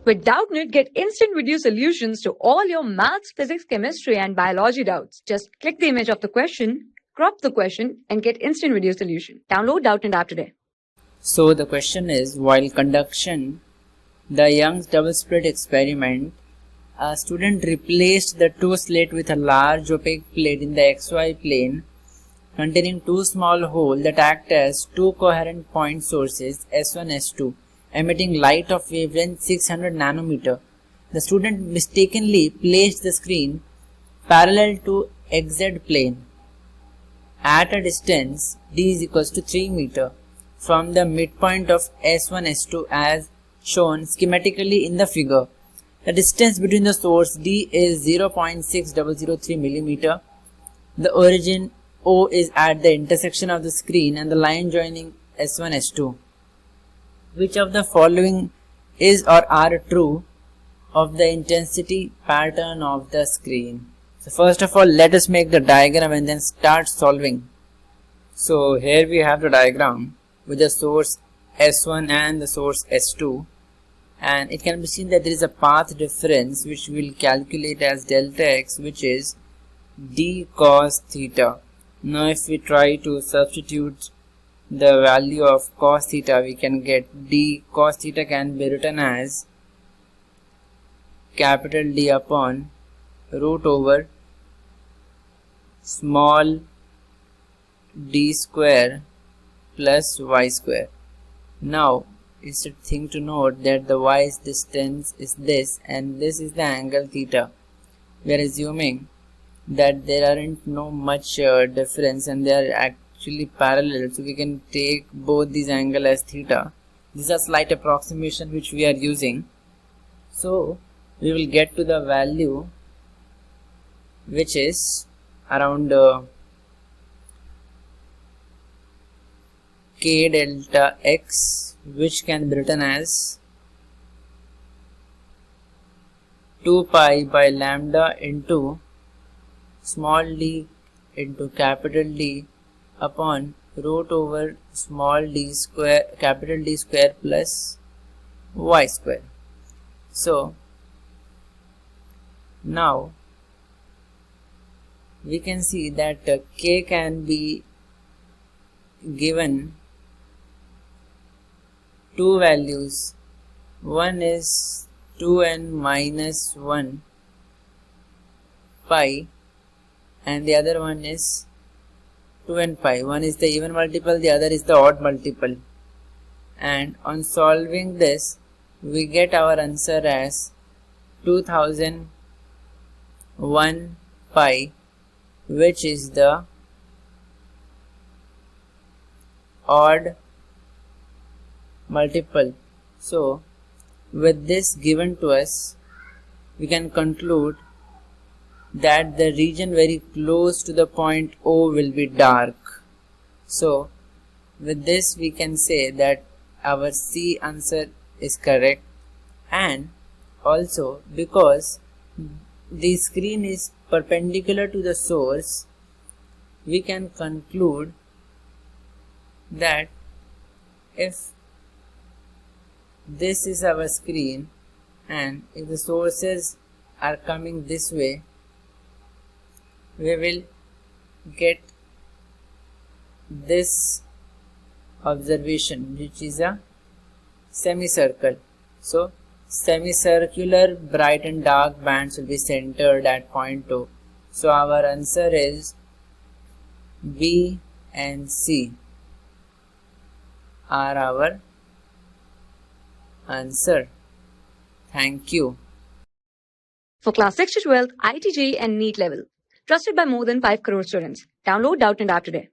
With Doubtnut, get instant video solutions to all your maths, physics, chemistry, and biology doubts. Just click the image of the question, crop the question, and get instant video solution. Download Doubtnut app today. So the question is, while conduction the Young's double slit experiment, a student replaced the two slit with a large opaque plate in the XY plane containing two small holes that act as two coherent point sources S1 S2 emitting light of wavelength 600 nanometer. The student mistakenly placed the screen parallel to XZ plane at a distance d is equals to 3 meter from the midpoint of S1 S2 as shown schematically in the figure. The distance between the source D is 0.6003 millimeter. The origin O is at the intersection of the screen and the line joining S1 S2. Which of the following is or are true of the intensity pattern of the screen? So first of all, let us make the diagram and then start solving. So here we have the diagram with the source S1 and the source S2, and it can be seen that there is a path difference which we will calculate as delta x, which is d cos theta. Now if we try to substitute the value of cos theta, we can get d cos theta can be written as capital D upon root over small d square plus y square. Now it's a thing to note that the y's distance is this and this is the angle theta. We are assuming that there aren't no much difference and they are actually parallel, so we can take both these angles as theta. This is a slight approximation which we are using. So we will get to the value which is around k delta x, which can be written as 2 pi by lambda into small d into capital D upon root over small d square capital D square plus y square. So now we can see that k can be given two values. One is 2n minus 1 pi and the other one is 2n pi. One is the even multiple, the other is the odd multiple. And on solving this, we get our answer as 2001 pi, which is the odd multiple. So with this given to us, we can conclude that the region very close to the point O will be dark. So with this we can say that our C answer is correct, and also because the screen is perpendicular to the source, we can conclude that if this is our screen and if the sources are coming this way, we will get this observation, which is a semicircle. So semicircular bright and dark bands will be centered at point O. So our answer is B and C are our answer. Thank you. For class 6 to 12, IIT JEE and NEET level. Trusted by more than 5 crore students. Download Doubtnut app today.